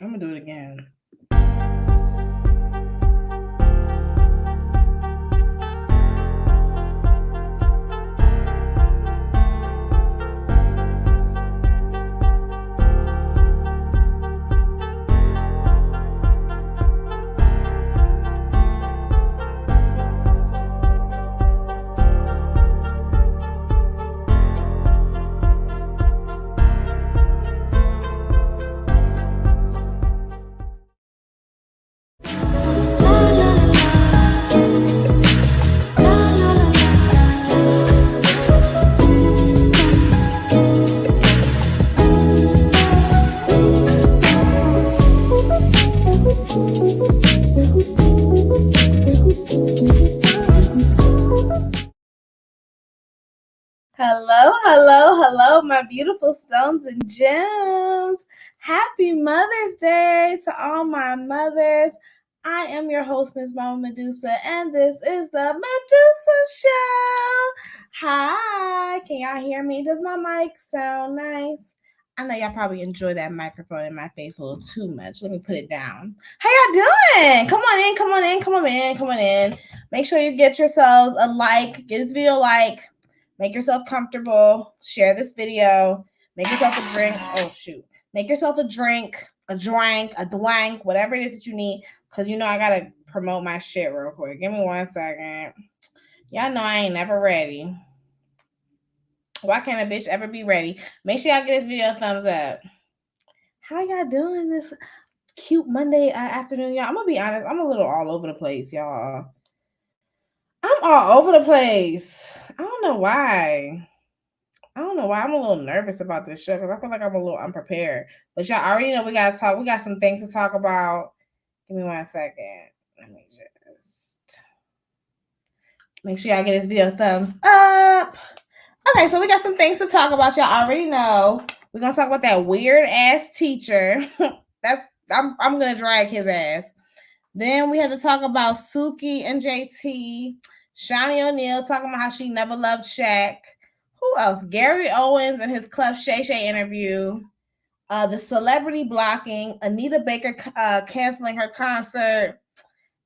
I'm gonna do it again. Hello, my beautiful stones and gems. Happy Mother's Day to all my mothers. I am your host, Miss Mama Medusa, and this is the Medusa Show. Hi, can y'all hear me? Does my mic sound nice? I know y'all probably enjoy that microphone in my face a little too much. Let me put it down. How y'all doing? Come on in. Make sure you get yourselves a like. Give this video a like. Make yourself comfortable. Share this video. Make yourself a drink. Oh, shoot. Make yourself a drink, a dwank, whatever it is that you need. Because you know I got to promote my shit real quick. Give me 1 second. Y'all know I ain't never ready. Why can't a bitch ever be ready? Make sure y'all get this video a thumbs up. How y'all doing this cute Monday afternoon, y'all? I'm going to be honest. I'm a little all over the place, y'all. I'm all over the place. I don't know why. I'm a little nervous about this show because I feel like I'm a little unprepared. But y'all already know we gotta talk. We got some things to talk about. Give me 1 second. Let me just make sure y'all get this video a thumbs up. Okay, so we got some things to talk about. Y'all already know. We're gonna talk about that weird ass teacher. I'm gonna drag his ass. Then we had to talk about Suki and JT. Shawnee O'Neal talking about how she never loved Shaq. Who else? Gary Owens and his Club Shay Shay interview. The celebrity blocking. Anita Baker canceling her concert.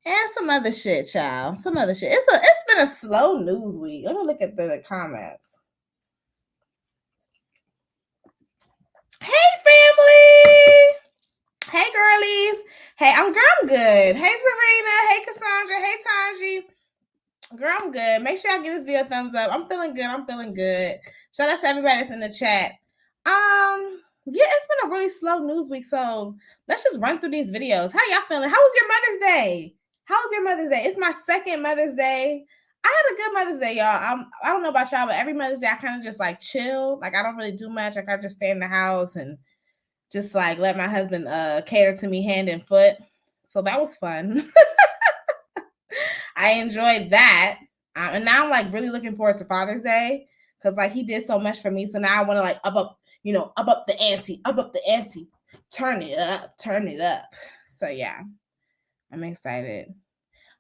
And some other shit, child. Some other shit. It's been a slow news week. Let me look at the comments. Hey, family. Hey, girlies. Hey, I'm good. Hey, Serena. Hey, Cassandra. Hey, Tanji. Girl, I'm good. Make sure y'all give this video a thumbs up. I'm feeling good. Shout out to everybody that's in the chat. Yeah, it's been a really slow news week, so let's just run through these videos. How y'all feeling? How was your Mother's Day? It's my second Mother's Day. I had a good Mother's Day, y'all. I don't know about y'all, but every Mother's Day I kind of just like chill. Like I don't really do much. Like I just stay in the house and just like let my husband cater to me hand and foot. So that was fun. I enjoyed that. And now I'm like really looking forward to Father's Day because like he did so much for me. So now I want to like up the ante, turn it up. So yeah, I'm excited.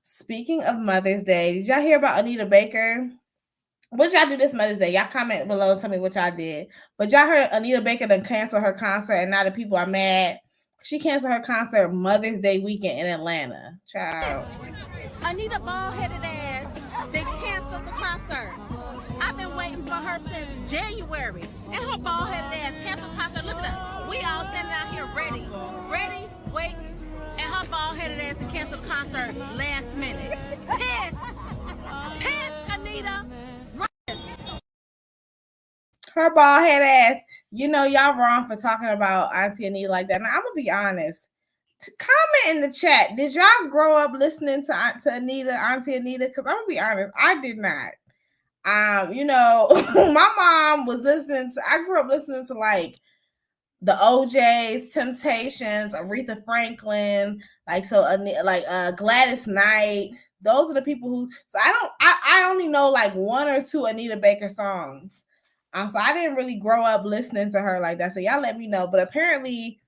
Speaking of Mother's Day, did y'all hear about Anita Baker? What y'all do this Mother's Day? Y'all comment below and tell me what y'all did. But y'all heard Anita Baker done cancel her concert and now the people are mad. She canceled her concert Mother's Day weekend in Atlanta. Child. Anita bald-headed ass, they canceled the concert. I've been waiting for her since January. And her bald-headed ass canceled the concert. Look at us. We all standing out here ready, wait. And her bald-headed ass canceled the concert last minute. Piss, Anita. Her bald-headed ass. You know, y'all wrong for talking about Auntie Anita like that. Now, I'm going to be honest. Comment in the chat. Did y'all grow up listening to Auntie Anita? Because I'm gonna be honest, I did not. My mom was listening to. I grew up listening to like the OJ's, Temptations, Aretha Franklin, Gladys Knight. Those are the people who. So I only know like one or two Anita Baker songs. So I didn't really grow up listening to her like that. So y'all let me know. But apparently,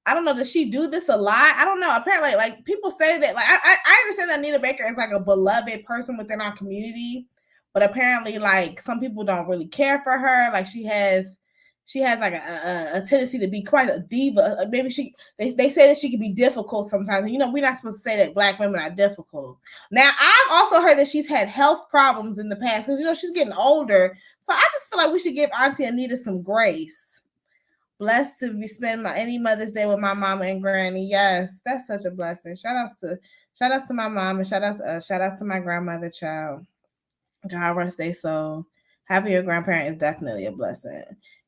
I don't know. Does she do this a lot? I don't know. Apparently, like people say that. Like I understand that Anita Baker is like a beloved person within our community, but apparently, like some people don't really care for her. Like she has she has like a tendency to be quite a diva. Maybe they say that she can be difficult sometimes. And, we're not supposed to say that Black women are difficult. Now, I've also heard that she's had health problems in the past because, she's getting older. So I just feel like we should give Auntie Anita some grace. Blessed to be spending any Mother's Day with my mama and granny. Yes, that's such a blessing. Shout outs to my mom and shout outs to my grandmother, child. God rest their soul. Having your grandparent is definitely a blessing.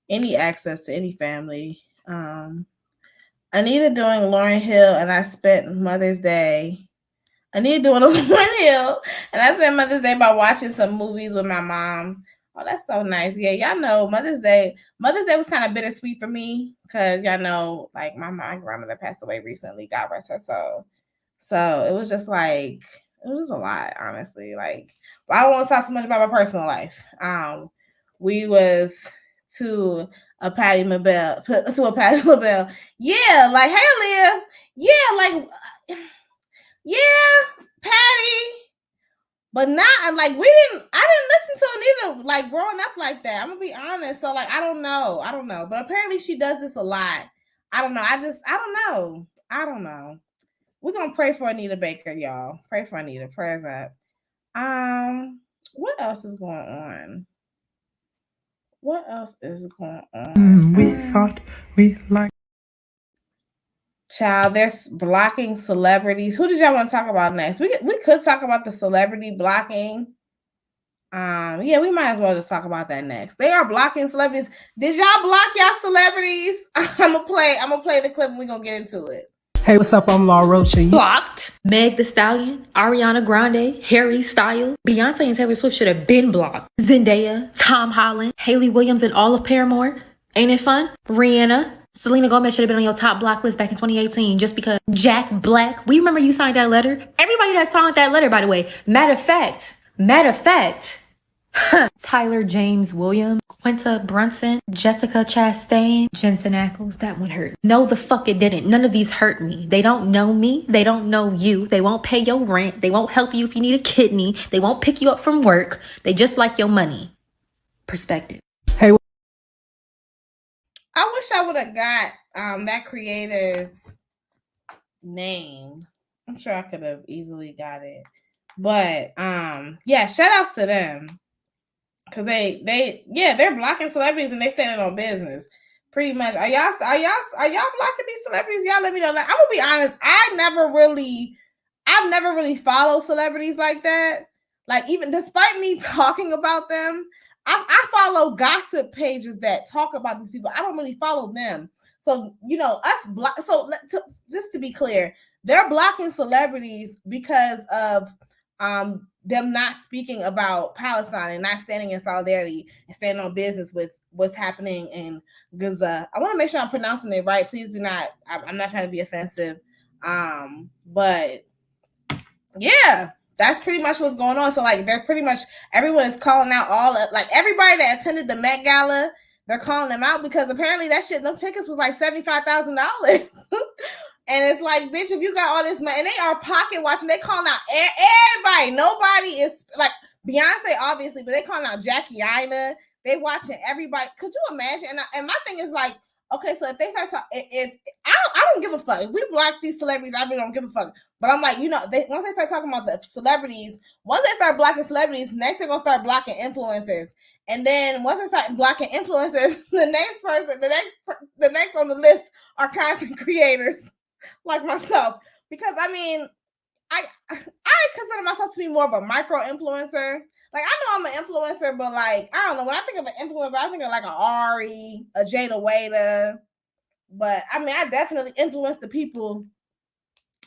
Any access to any family. Anita doing Lauryn Hill, and I spent Mother's Day. Anita doing a Lauryn Hill, and I spent Mother's Day by watching some movies with my mom. Oh, that's so nice. Yeah, y'all know Mother's Day was kind of bittersweet for me because y'all know, like, my grandmother passed away recently. God rest her soul. So it was just like, it was just a lot, honestly. Like, I don't want to talk too much about my personal life. We was to a Patty LaBelle. Yeah, like, hey, Leah. Yeah, like, yeah, Patty. But not like I didn't listen to Anita like growing up like that. I'm gonna be honest. So like I don't know. But apparently she does this a lot. I don't know. I don't know. We're gonna pray for Anita Baker, y'all. Pray for Anita. Prayers up. What else is going on? We thought we liked. Child, there's blocking celebrities. Who did y'all want to talk about next? We could talk about the celebrity blocking. Yeah, we might as well just talk about that next. They are blocking celebrities. Did y'all block y'all celebrities? I'm gonna play the clip and we're gonna get into it. Hey, what's up? I'm Law Rocha. Blocked. Meg Thee Stallion, Ariana Grande, Harry Styles, Beyonce and Taylor Swift should have been blocked. Zendaya, Tom Holland, Hayley Williams, and all of Paramore. Ain't it fun? Rihanna, Selena Gomez should have been on your top block list back in 2018 just because Jack Black. We remember you signed that letter. Everybody that signed that letter, by the way. Matter of fact. Tyler James Williams, Quinta Brunson, Jessica Chastain, Jensen Ackles. That one hurt. No, the fuck it didn't. None of these hurt me. They don't know me. They don't know you. They won't pay your rent. They won't help you if you need a kidney. They won't pick you up from work. They just like your money. Perspective. Hey. I wish I would have got that creator's name. I'm sure I could have easily got it. But yeah, shout outs to them. Cause they're blocking celebrities and they standing on business. Pretty much. Are y'all blocking these celebrities? Y'all let me know. Like, I'm gonna be honest, I've never really followed celebrities like that. Like, even despite me talking about them, I follow gossip pages that talk about these people. I don't really follow them. So, just to be clear, they're blocking celebrities because of them not speaking about Palestine and not standing in solidarity and standing on business with what's happening in Gaza. I want to make sure I'm pronouncing it right. Please do not. I'm not trying to be offensive. But yeah, that's pretty much what's going on. So like, they're pretty much everyone is calling out everybody that attended the Met Gala. They're calling them out because apparently them tickets was like $75,000. And it's like, bitch, if you got all this money, and they are pocket watching, they calling out everybody. Nobody is like Beyonce, obviously, but they calling out Jackie Aina. They watching everybody. Could you imagine? And my thing is like, okay, so if they start talking, if I don't give a fuck. If we block these celebrities, I really don't give a fuck. But I'm like, once they start talking about the celebrities, once they start blocking celebrities, next they're gonna start blocking influencers. And then once they start blocking influencers, the next on the list are content creators. Like myself, because I mean, I consider myself to be more of a micro influencer. Like, I know I'm an influencer, but like, I don't know. When I think of an influencer, I think of like an Ari, a Jada Waiter. But I mean, I definitely influence the people.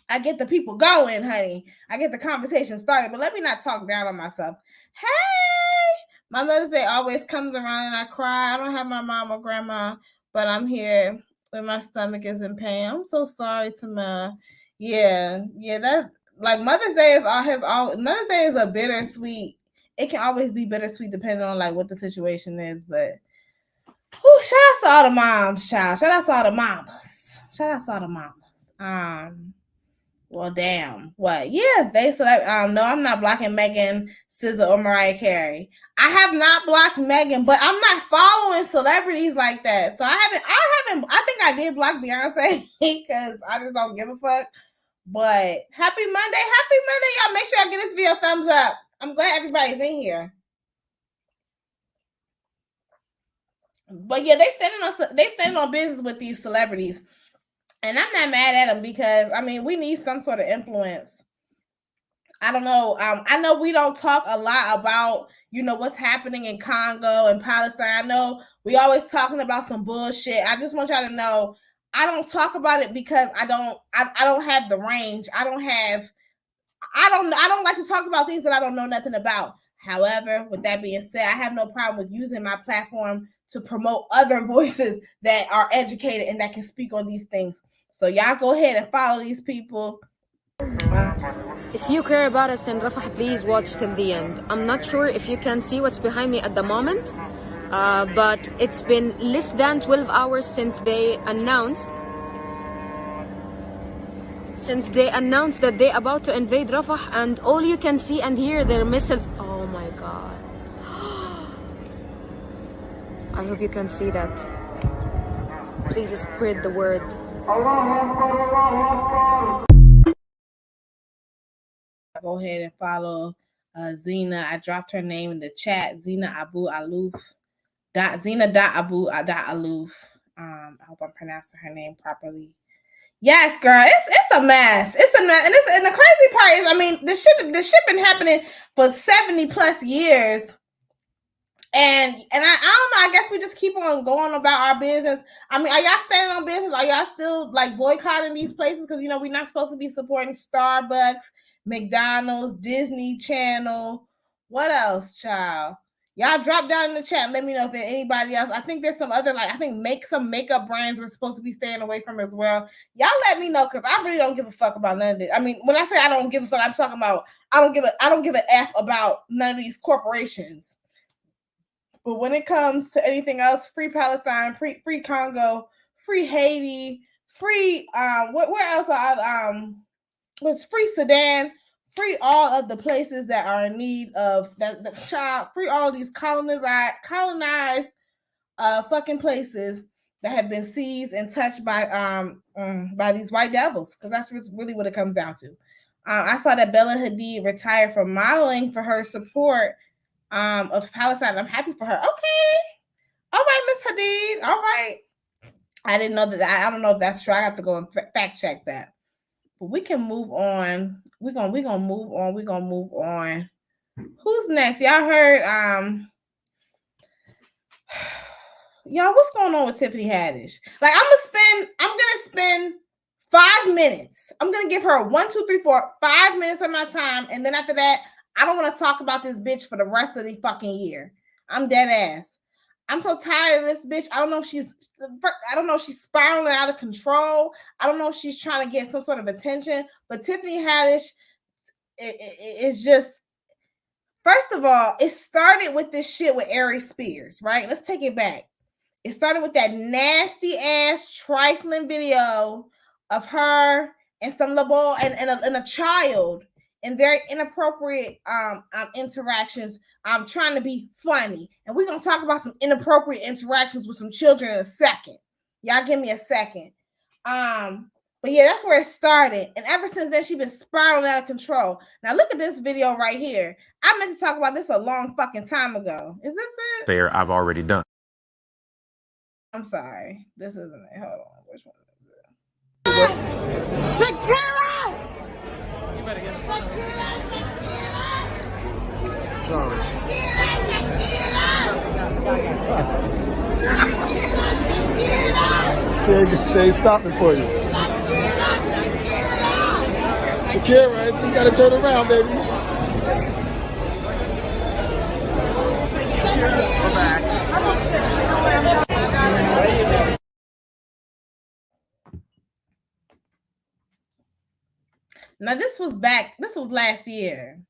I get the people going, honey. I get the conversation started. But let me not talk down on myself. Hey, my Mother's Day always comes around and I cry. I don't have my mom or grandma, but I'm here. When my stomach is in pain. I'm so sorry, Tamara. Yeah, that like Mother's Day Mother's Day is a bittersweet. It can always be bittersweet depending on like what the situation is. But shout out to all the moms, child. Shout out to all the mamas. Well, damn. What? Yeah, they said. No, I'm not blocking Megan, SZA, or Mariah Carey. I have not blocked Megan, but I'm not following celebrities like that. So I haven't. I think I did block Beyonce because I just don't give a fuck. But happy Monday, y'all! Make sure y'all give this video a thumbs up. I'm glad everybody's in here. But yeah, they standing on business with these celebrities. And I'm not mad at them because, I mean, we need some sort of influence. I don't know. I know we don't talk a lot about, what's happening in Congo and Palestine. I know we always talking about some bullshit. I just want y'all to know I don't talk about it because I don't have the range. I don't like to talk about things that I don't know nothing about. However, with that being said, I have no problem with using my platform to promote other voices that are educated and that can speak on these things. So y'all go ahead and follow these people. If you care about us in Rafah, please watch till the end. I'm not sure if you can see what's behind me at the moment, but it's been less than 12 hours since they announced that they're about to invade Rafah, and all you can see and hear their missiles. Oh my God. I hope you can see that. Please spread the word. Go ahead and follow Zena. I dropped her name in the chat. Zena Abu Aloof. Zena.Abu Aloof. I hope I'm pronouncing her name properly. Yes, girl, it's a mess. It's a mess, and the crazy part is, I mean, this shit been happening for 70 plus years. And I don't know. I guess we just keep on going about our business. I mean, are y'all standing on business? Are y'all still like boycotting these places? Because we're not supposed to be supporting Starbucks, McDonald's, Disney Channel. What else, child? Y'all drop down in the chat and let me know if there's anybody else. I think there's some other, I think some makeup brands we're supposed to be staying away from as well. Y'all let me know, because I really don't give a fuck about none of this. I mean, when I say I don't give a fuck, I'm talking about I don't give a F about none of these corporations. But when it comes to anything else, free Palestine, free Congo, free Haiti, free where else was free Sudan, free all of the places that are in need of the child, free all of these colonized fucking places that have been seized and touched by these white devils, because that's really what it comes down to. I saw that Bella Hadid retired from modeling for her support of Palestine. I'm happy for her. Okay. All right, Miss Hadid. All right. I didn't know that. I don't know if that's true. I have to go and fact check that. But we can move on. We're gonna move on. We're gonna move on. Who's next? Y'all heard y'all, what's going on with Tiffany Haddish? Like, I'm gonna spend 5 minutes. I'm gonna give her 1, 2, 3, 4, 5 minutes of my time, and then after that, I don't want to talk about this bitch for the rest of the fucking year. I'm dead ass. I'm so tired of this bitch. I don't know if she's spiraling out of control. I don't know if she's trying to get some sort of attention. But Tiffany Haddish is just, first of all, it started with this shit with Ari Spears, right? Let's take it back. It started with that nasty ass trifling video of her and some little boy and a child, and very inappropriate interactions, trying to be funny. And we're going to talk about some inappropriate interactions with some children in a second. Y'all give me a second. But yeah, that's where it started. And ever since then, she's been spiraling out of control. Now look at this video right here. I meant to talk about this a long fucking time ago. Is this it? There, I've already done. I'm sorry. This isn't it. Hold on. Which one is it? Shakira! You better get Sorry. She ain't stopping for you. Shakira, so you gotta turn around, baby. Go back. Now this was last year.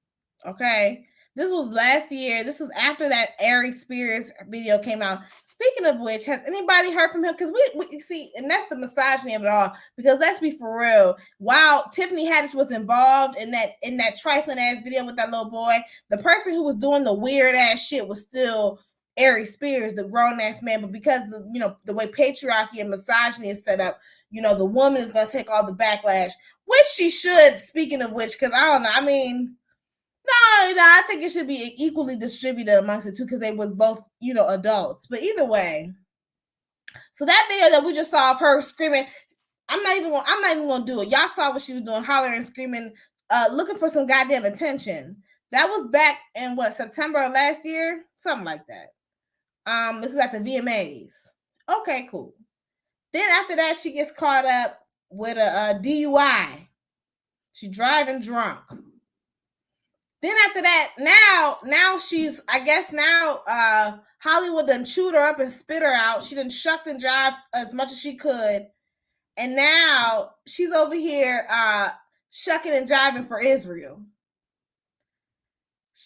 Okay. This was last year. This was after that Ari Spears video came out. Speaking of which, has anybody heard from him? Because we see, and that's the misogyny of it all. Because let's be for real, while Tiffany Haddish was involved in that trifling ass video with that little boy, the person who was doing the weird ass shit was still Ari Spears, the grown ass man. But because the way patriarchy and misogyny is set up, the woman is going to take all the backlash, which she should. Speaking of which, because I don't know, I mean. No, I think it should be equally distributed amongst the two because they was both, adults. But either way, so that video that we just saw of her screaming, I'm not even gonna do it. Y'all saw what she was doing, hollering and screaming, looking for some goddamn attention. That was back in September of last year, something like that. This is at the VMAs. Okay, cool. Then after that, she gets caught up with a DUI. She driving drunk. Then after that, now she's, I guess now Hollywood done chewed her up and spit her out. She done shucked and jived as much as she could. And now she's over here shucking and jiving for Israel.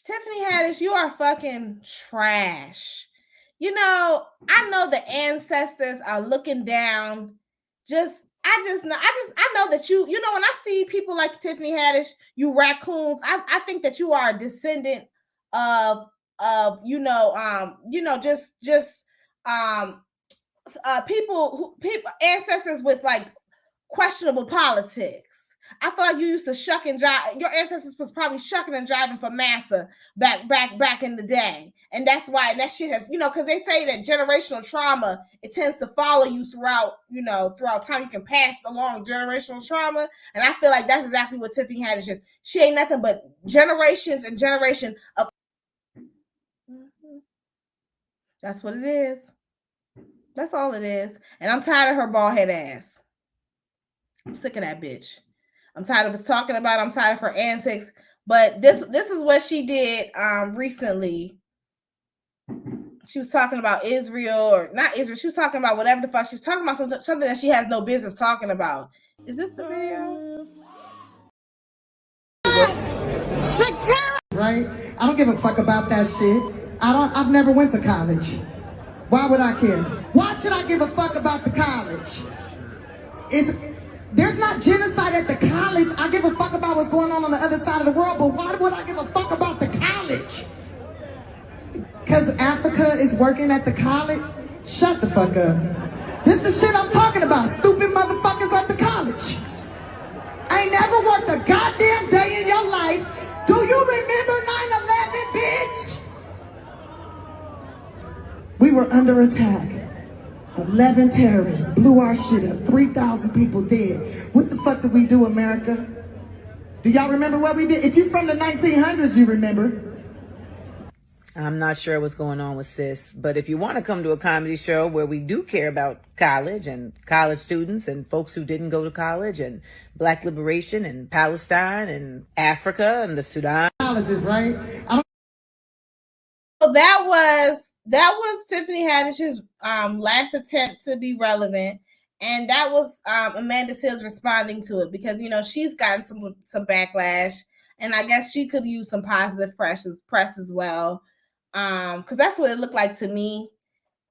Tiffany Haddish, you are fucking trash. I know the ancestors are looking down. I know that you when I see people like Tiffany Haddish, you raccoons, I think that you are a descendant of people ancestors with like questionable politics. I feel like you used to shuck and jive. Your ancestors was probably shucking and jiving for massa back in the day. And that's why that shit has, because they say that generational trauma, it tends to follow you throughout time. You can pass along generational trauma. And I feel like that's exactly what Tiffany Haddish is. She ain't nothing but generations and generation of. That's what it is. That's all it is. And I'm tired of her bald head ass. I'm sick of that bitch. I'm tired of us talking about it. I'm tired of her antics. But this is what she did recently. She was talking about Israel, or not Israel. She was talking about whatever the fuck. She's talking about something that she has no business talking about. Is this the video? Right? I don't give a fuck about that shit. I've never went to college. Why would I care? Why should I give a fuck about the college? There's not genocide at the college. I give a fuck about what's going on the other side of the world, but why would I give a fuck about the college? Because Africa is working at the college? Shut the fuck up. This is the shit I'm talking about. Stupid motherfuckers at the college. I ain't never worked a goddamn day in your life. Do you remember 9/11, bitch? We were under attack. 11 terrorists blew our shit up. 3,000 people dead. What the fuck did we do, America? Do y'all remember what we did? If you're from the 1900s, you remember. I'm not sure what's going on with sis, but if you want to come to a comedy show where we do care about college and college students and folks who didn't go to college and black liberation and Palestine and Africa and the Sudan. Colleges, right? So that was Tiffany Haddish's last attempt to be relevant, and that was Amanda Seales responding to it because she's gotten some backlash, and I guess she could use some positive press as well, because that's what it looked like to me.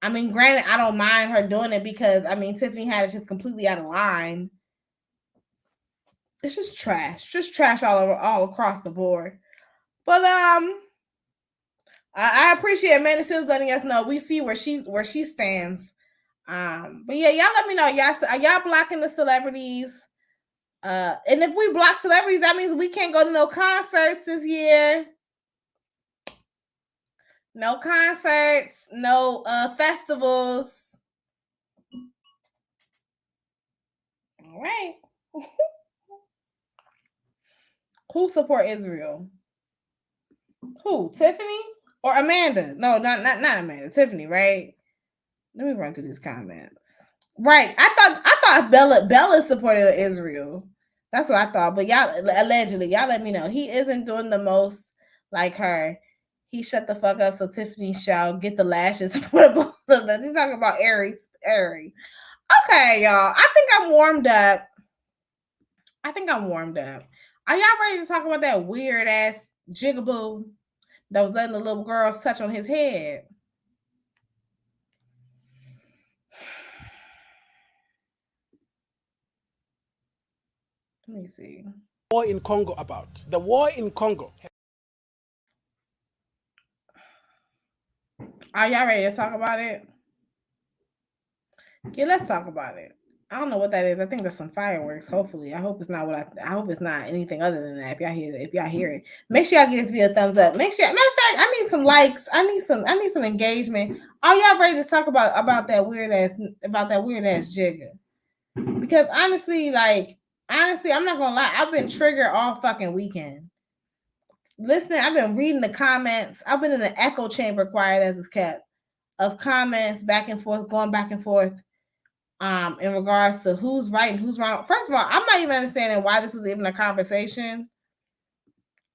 I mean, granted, I don't mind her doing it because Tiffany Haddish is completely out of line. It's just trash all across the board. But I appreciate Amanda Seales letting us know. We see where she stands. But yeah, y'all let me know. Y'all blocking the celebrities. And if we block celebrities, that means we can't go to no concerts this year. No concerts, no festivals. All right. Who support Israel? Who? Tiffany? Or Amanda? No, not Amanda. Tiffany, right? Let me run through these comments. Right. I thought Bella supported Israel. That's what I thought. But y'all allegedly, y'all let me know. He isn't doing the most like her. He shut the fuck up so Tiffany shall get the lashes for the both of them. He's talking about Ari. Okay, y'all. I think I'm warmed up. Are y'all ready to talk about that weird ass jigaboo that was letting the little girls touch on his head? Let me see. War in Congo about. The war in Congo. Are y'all ready to talk about it? Yeah, let's talk about it. I don't know what that is. I think that's some fireworks. Hopefully, I hope it's not I hope it's not anything other than that. If y'all hear it, make sure y'all give this video a thumbs up. Make sure. Matter of fact, I need some likes. I need some engagement. Are y'all ready to talk about that weird ass jigger? Because honestly, I'm not gonna lie. I've been triggered all fucking weekend. Listening, I've been reading the comments. I've been in an echo chamber, quiet as it's kept, of comments back and forth, going back and forth. In regards to who's right and who's wrong. First of all, I'm not even understanding why this was even a conversation.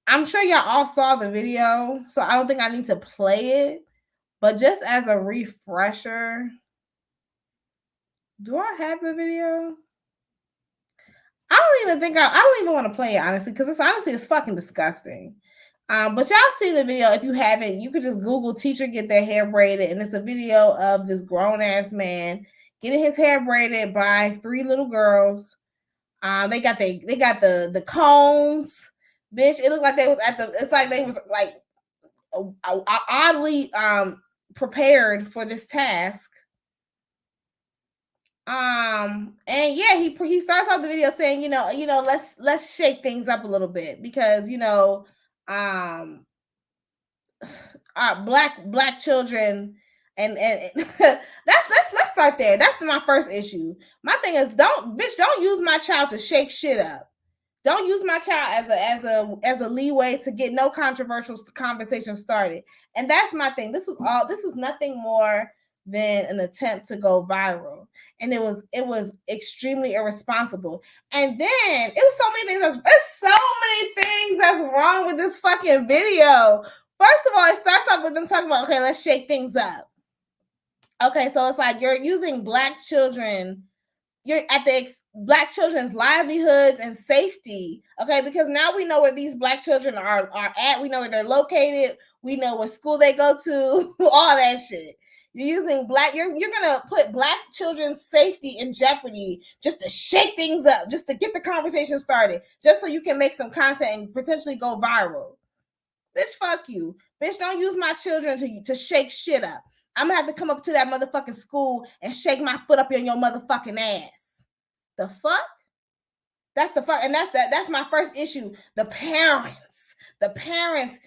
I'm sure y'all all saw the video, so I don't think I need to play it. But just as a refresher, do I have the video? I don't even want to play it, honestly, because it's fucking disgusting. But y'all see the video. If you haven't, you could just Google teacher get their hair braided, and it's a video of this grown ass man getting his hair braided by 3 little girls. They got the combs, bitch. It looked like they was it's like they was like oddly prepared for this task. And yeah, he starts off the video saying, let's shake things up a little bit because black children and let's start there. That's my first issue. My thing is don't use my child to shake shit up. Don't use my child as a leeway to get no controversial conversation started. And that's my thing. This was nothing more than an attempt to go viral. And it was extremely irresponsible. And then it was so many things that's wrong with this fucking video. First of all, it starts off with them talking about, okay, let's shake things up. Okay, so it's like you're using black children. You're at the black children's livelihoods and safety. Okay, because now we know where these black children are at. We know where they're located. We know what school they go to. All that shit. You're using you're gonna put black children's safety in jeopardy just to shake things up, just to get the conversation started, just so you can make some content and potentially go viral. Bitch, fuck you. Bitch, don't use my children to shake shit up. I'm gonna have to come up to that motherfucking school and shake my foot up in your motherfucking ass. The fuck? That's the fuck, and that's my first issue. The parents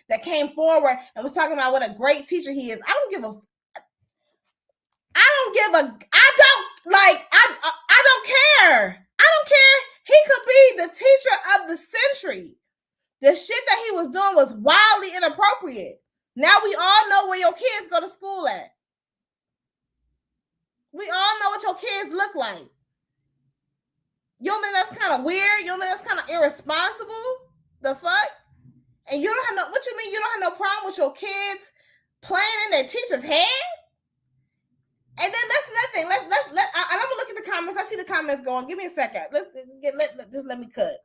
that came forward and was talking about what a great teacher he is. I don't care. I don't care. He could be the teacher of the century. The shit that he was doing was wildly inappropriate. Now we all know where your kids go to school at. We all know what your kids look like. You don't think that's kind of weird? You don't think that's kind of irresponsible? The fuck? And you don't have what you mean? You don't have no problem with your kids playing in their teacher's head? And then that's nothing. I'm gonna look at the comments. I see the comments going. Give me a second. Just let me cut.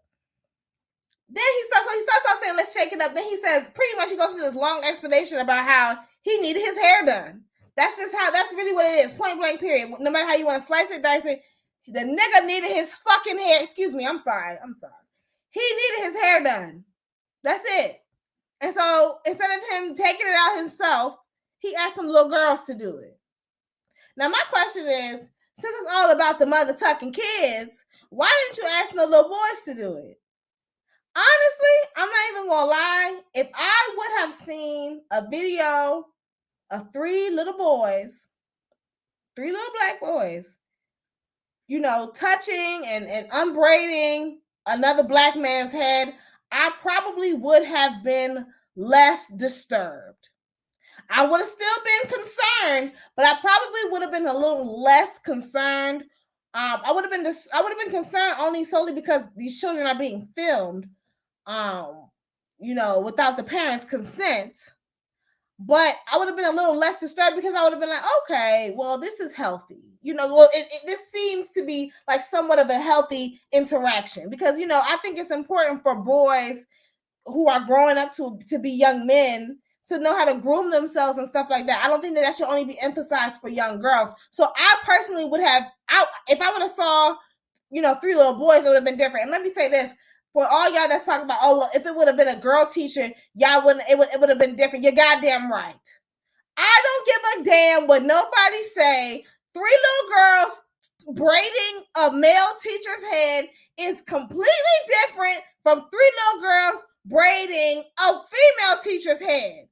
Then he starts off saying, let's shake it up. Then he says, pretty much he goes through this long explanation about how he needed his hair done. That's really what it is. Point blank, period. No matter how you want to slice it, dice it, the nigga needed his fucking hair. Excuse me, I'm sorry. He needed his hair done. That's it. And so instead of him taking it out himself, he asked some little girls to do it. Now my question is, since it's all about the mother tucking kids, why didn't you ask no little boys to do it? Honestly, I'm not even gonna lie. If I would have seen a video of 3 little boys, 3 little black boys, touching and unbraiding another black man's head, I probably would have been less disturbed. I would have still been concerned, but I probably would have been a little less concerned. I would have been concerned only solely because these children are being filmed. Without the parents' consent. But I would have been a little less disturbed because I would have been like, okay, well, this is healthy. This seems to be like somewhat of a healthy interaction because, I think it's important for boys who are growing up to be young men to know how to groom themselves and stuff like that. I don't think that should only be emphasized for young girls. So I personally would have, if I would have saw 3 little boys, it would have been different. And let me say this. For all y'all that's talking about, oh, well, if it would have been a girl teacher, y'all wouldn't, it would have been different. You're goddamn right. I don't give a damn what nobody say. 3 little girls braiding a male teacher's head is completely different from 3 little girls braiding a female teacher's head.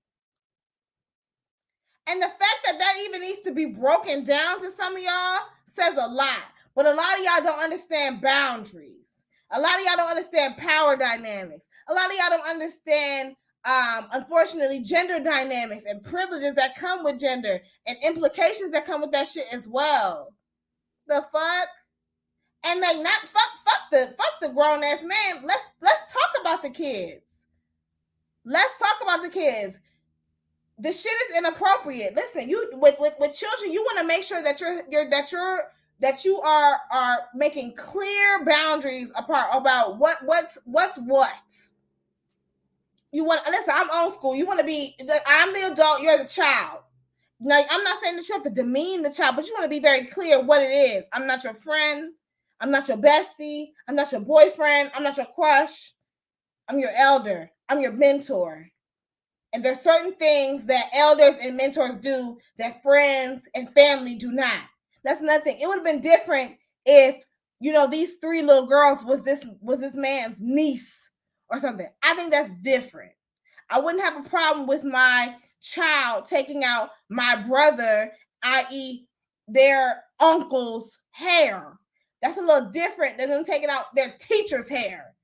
And the fact that even needs to be broken down to some of y'all says a lot. But a lot of y'all don't understand boundaries. A lot of y'all don't understand power dynamics. A lot of y'all don't understand, unfortunately, gender dynamics and privileges that come with gender and implications that come with that shit as well. The fuck? And like, not fuck the grown ass man. Let's talk about the kids. Let's talk about the kids. The shit is inappropriate. Listen, you with children, you want to make sure that you are making clear boundaries about what's what. You want, listen, I'm old school. You want to be, I'm the adult, you're the child. Now, I'm not saying that you have to demean the child, but you want to be very clear what it is. I'm not your friend. I'm not your bestie. I'm not your boyfriend. I'm not your crush. I'm your elder. I'm your mentor. And there's certain things that elders and mentors do that friends and family do not. That's nothing. It would have been different if, these 3 little girls was this man's niece or something. I think that's different. I wouldn't have a problem with my child taking out my brother, i.e. their uncle's hair. That's a little different than them taking out their teacher's hair.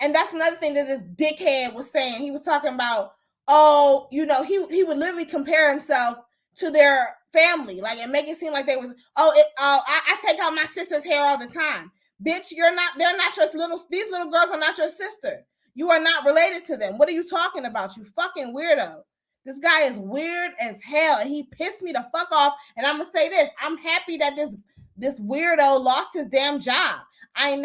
And that's another thing that this dickhead was saying. He was talking about, oh, he would literally compare himself to their family, like, and make it seem like they was, I take out my sister's hair all the time. Bitch, they're not these little girls are not your sister. You are not related to them. What are you talking about, you fucking weirdo? This guy is weird as hell, and he pissed me the fuck off. And I'm gonna say this, I'm happy that this weirdo lost his damn job. I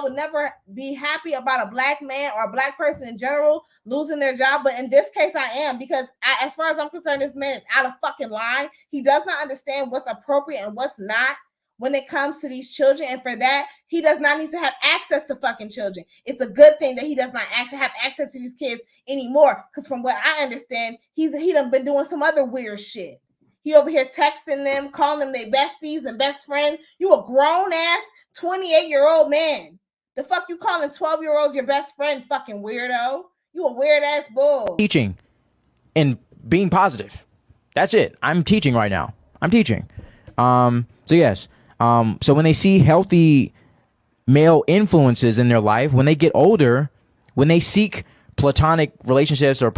would never be happy about a black man or a black person in general losing their job. But in this case, I am, because as far as I'm concerned, this man is out of fucking line. He does not understand what's appropriate and what's not when it comes to these children. And for that, he does not need to have access to fucking children. It's a good thing that he does not have access to these kids anymore. Because from what I understand, he done been doing some other weird shit. He over here texting them, calling them their besties and best friends. You a grown ass 28-year-old man. The fuck you calling 12-year-olds your best friend, fucking weirdo? You a weird ass bull. Teaching and being positive. That's it. I'm teaching right now. I'm teaching. So yes. So when they see healthy male influences in their life, when they get older, when they seek platonic relationships or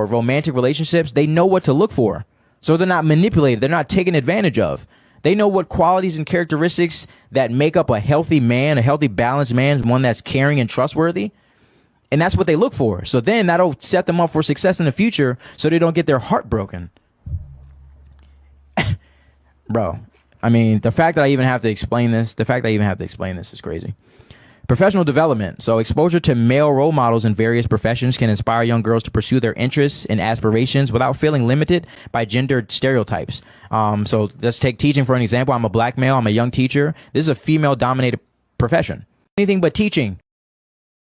romantic relationships, they know what to look for. So they're not manipulated. They're not taken advantage of. They know what qualities and characteristics that make up a healthy man, a healthy, balanced man, one that's caring and trustworthy. And that's what they look for. So then that'll set them up for success in the future so they don't get their heart broken. Bro, I mean, the fact that I even have to explain this is crazy. Professional development. So exposure to male role models in various professions can inspire young girls to pursue their interests and aspirations without feeling limited by gendered stereotypes. So let's take teaching for an example. I'm a black male. I'm a young teacher. This is a female-dominated profession. Anything but teaching.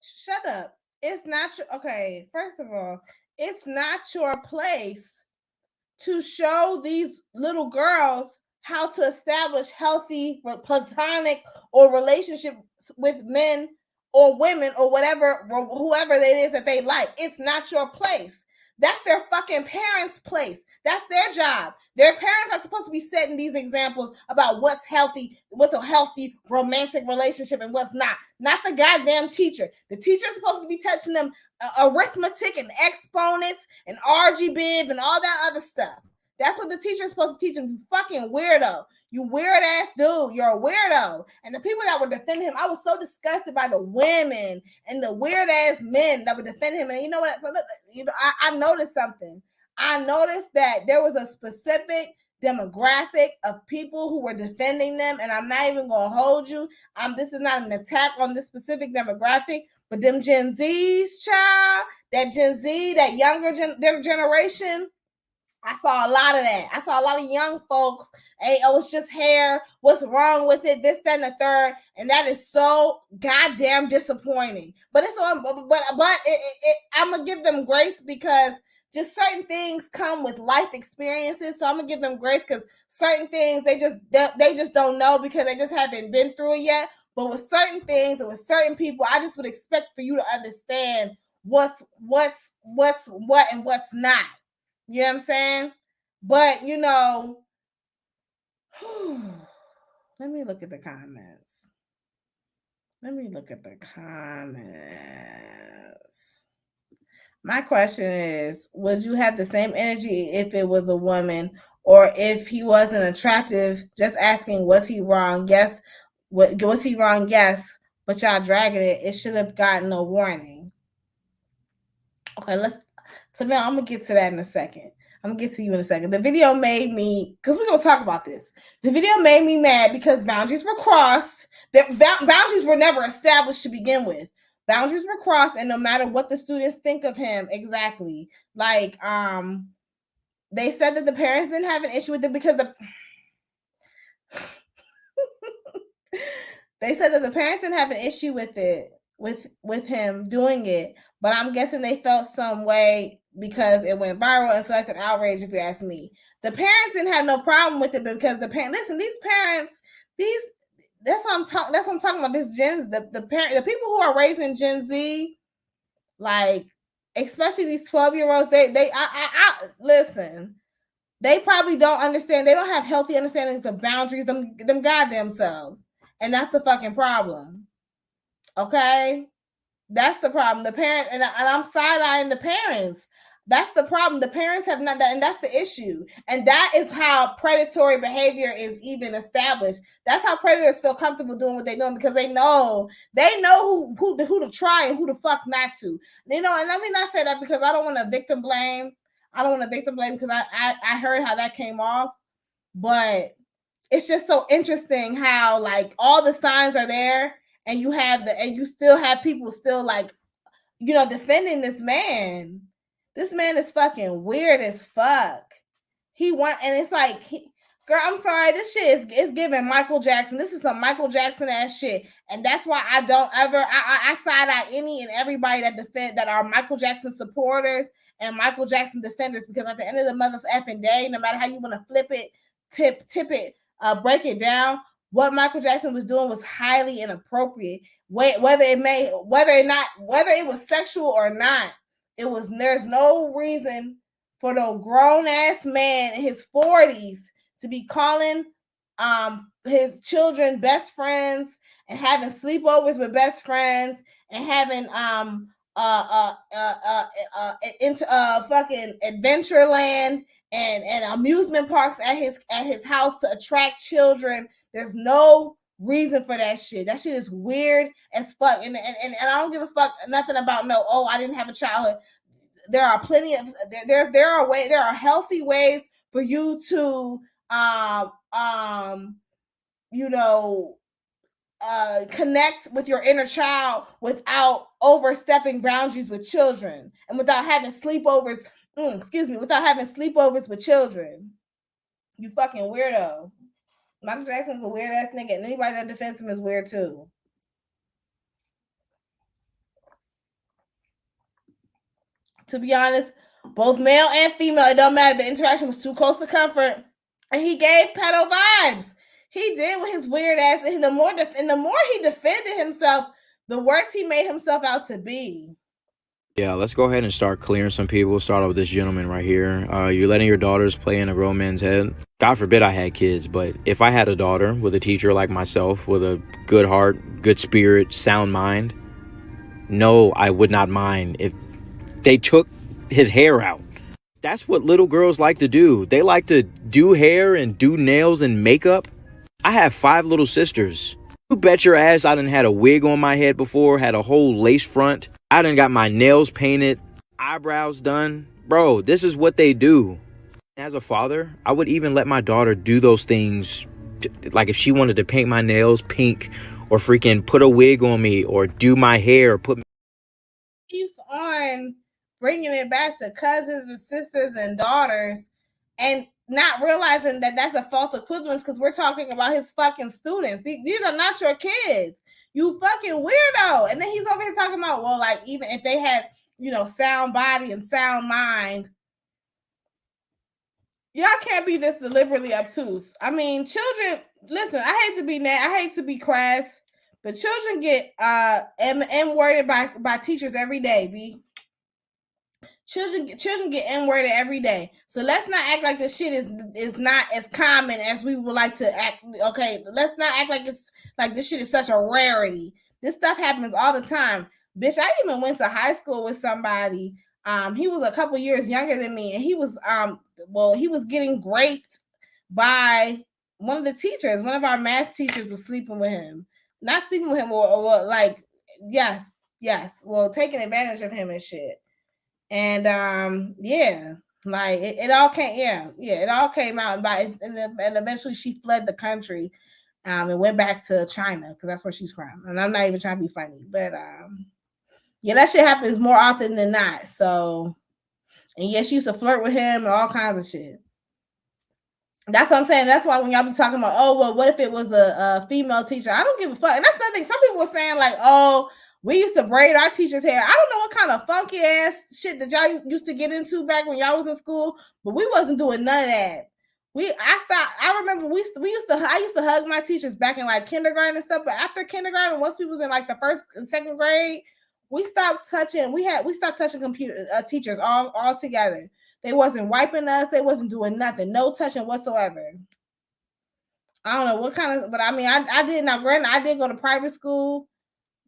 Shut up. It's not your, okay, first of all, it's not your place to show these little girls how to establish healthy platonic or relationships with men or women or whatever, or whoever it is that they like. It's not your place. That's their fucking parents' place. That's their job. Their parents are supposed to be setting these examples about what's healthy, what's a healthy romantic relationship and what's not. Not the goddamn teacher. The teacher is supposed to be teaching them arithmetic and exponents and algebra and all that other stuff. That's what the teacher is supposed to teach him. You fucking weirdo. You weird ass dude. You're a weirdo. And the people that were defending him, I was so disgusted by the women and the weird ass men that would defend him. And you know what? So I noticed something. I noticed that there was a specific demographic of people who were defending them. And I'm not even going to hold you. This is not an attack on this specific demographic. But them Gen Zs, child, that Gen Z, that younger generation, I saw a lot of that. I saw a lot of young folks. Hey, oh, it's just hair. What's wrong with it? This, that, and the third. And that is so goddamn disappointing. But it's on. I'm gonna give them grace because just certain things come with life experiences. So I'm gonna give them grace because certain things they just don't know because they just haven't been through it yet. But with certain things and with certain people, I just would expect for you to understand what's what and what's not. You know what I'm saying? But you know, let me look at the comments. My question is, would you have the same energy if it was a woman or if he wasn't attractive? Just asking, was he wrong? Yes. Was he wrong? Yes. But y'all dragging it. It should have gotten a warning. Okay, I'm gonna get to that in a second. I'm gonna get to you in a second. The video made me, because we're gonna talk about this. The video made me mad because boundaries were crossed. Boundaries were never established to begin with. Boundaries were crossed, and no matter what the students think of him, exactly. Like, they said that the parents didn't have an issue with it because they said that the parents didn't have an issue with it, with him doing it, but I'm guessing they felt some way because it went viral and selective outrage, if you ask me. The parents didn't have no problem with it because the parents, listen, these parents, that's what I'm talking about. This the people who are raising Gen Z, like especially these 12-year-olds, I listen. They probably don't understand. They don't have healthy understandings of boundaries, them goddamn selves. And that's the fucking problem. Okay? That's the problem. The parents, and I'm side-eyeing the parents. That's the problem. The parents have not that, and that's the issue. And that is how predatory behavior is even established. That's how predators feel comfortable doing what they're doing because they know who to try and who the fuck not to. You know, and let me not say that because I don't want to victim blame. I don't want to victim blame because I heard how that came off, but it's just so interesting how like all the signs are there and you still have people still like, you know, defending this man. This man is fucking weird as fuck. And it's like, girl, I'm sorry, this shit is giving Michael Jackson. This is some Michael Jackson ass shit. And that's why I don't ever, I side eye any and everybody that are Michael Jackson supporters and Michael Jackson defenders, because at the end of the motherfucking day, no matter how you want to flip it, tip it, break it down, what Michael Jackson was doing was highly inappropriate. Whether it was sexual or not, there's no reason for no grown ass man in his 40s to be calling his children best friends and having sleepovers with best friends and having into fucking Adventureland and amusement parks at his house to attract children. There's no reason for that shit. That shit is weird as fuck. And I don't give a fuck nothing about I didn't have a childhood. There are plenty of there are healthy ways for you to connect with your inner child without overstepping boundaries with children and without having sleepovers. Without having sleepovers with children. You fucking weirdo. Michael Jackson's a weird ass nigga, and anybody that defends him is weird too. To be honest, both male and female, it don't matter. The interaction was too close to comfort, and he gave pedo vibes. He did with his weird ass, and the more he defended himself, the worse he made himself out to be. Yeah, let's go ahead and start clearing some people. Start off with this gentleman right here. You're letting your daughters play in a grown man's head. God forbid I had kids, but if I had a daughter with a teacher like myself, with a good heart, good spirit, sound mind, no, I would not mind if they took his hair out. That's what little girls like to do. They like to do hair and do nails and makeup. I have 5 little sisters. You bet your ass I done had a wig on my head before, had a whole lace front. I done got my nails painted, eyebrows done. Bro, this is what they do. As a father, I would even let my daughter do those things. Like if she wanted to paint my nails pink or freaking put a wig on me or do my hair, Keeps on bringing it back to cousins and sisters and daughters. and not realizing that that's a false equivalence because we're talking about his fucking students. These are not your kids. You fucking weirdo. And then he's over here talking about, well, like, even if they had, sound body and sound mind, y'all can't be this deliberately obtuse. I mean, children, listen, I hate to be crass, but children get M-worded by teachers every day, B. Children get N-worded every day. So let's not act like this shit is not as common as we would like to act. Okay, let's not act like it's like this shit is such a rarity. This stuff happens all the time. Bitch, I even went to high school with somebody. He was a couple years younger than me, and he was he was getting raped by one of the teachers. One of our math teachers was sleeping with him. Not sleeping with him, or like, yes, well, taking advantage of him and shit. And like it all came, it all came out, and eventually she fled the country, and went back to China because that's where she's from. And I'm not even trying to be funny, but that shit happens more often than not. So, and she used to flirt with him and all kinds of shit. That's what I'm saying. That's why when y'all be talking about, oh, well, what if it was a female teacher? I don't give a fuck. And that's the thing. Some people were saying like, oh, we used to braid our teachers' hair. I don't know what kind of funky ass shit that y'all used to get into back when y'all was in school, but we wasn't doing none of that. I remember I used to hug my teachers back in like kindergarten and stuff, but after kindergarten, once we was in like the first and second grade, we stopped touching. We stopped touching computer teachers all together. They wasn't wiping us. They wasn't doing nothing. No touching whatsoever. I don't know what kind of, but I mean, I did not. Granted, I did go to private school.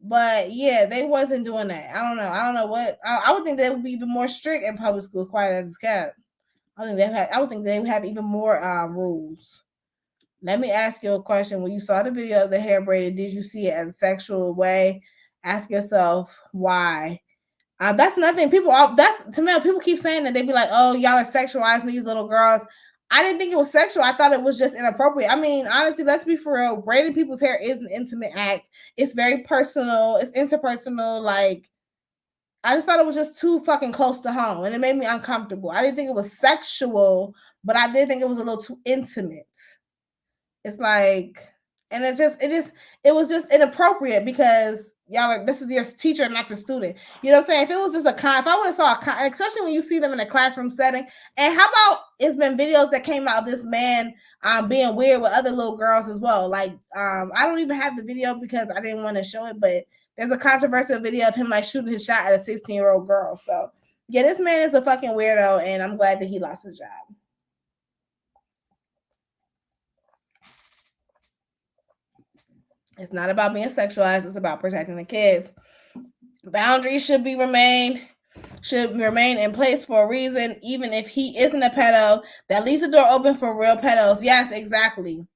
But yeah, they wasn't doing that. I don't know what. I would think they would be even more strict in public schools, quiet as it's kept. I would think they would have even more rules. Let me ask you a question. When you saw the video of the hair braided, did you see it as a sexual way? Ask yourself why. That's nothing. People keep saying that. They be like, "Oh, y'all are sexualizing these little girls." I didn't think it was sexual. I thought it was just inappropriate. I mean, honestly, let's be for real. Braiding people's hair is an intimate act. It's very personal. It's interpersonal. Like, I just thought it was just too fucking close to home, and it made me uncomfortable. I didn't think it was sexual, but I did think it was a little too intimate. It's like, and it was just inappropriate because y'all this is your teacher, not your student. You know what I'm saying? If it was just if I would have saw especially when you see them in a classroom setting. And how about it's been videos that came out of this man being weird with other little girls as well. Like I don't even have the video because I didn't want to show it, but there's a controversial video of him like shooting his shot at a 16-year-old girl. So yeah, this man is a fucking weirdo, and I'm glad that he lost his job. It's not about being sexualized. It's about protecting the kids. Boundaries should remain in place for a reason. Even if he isn't a pedo, that leaves the door open for real pedos. Yes, exactly.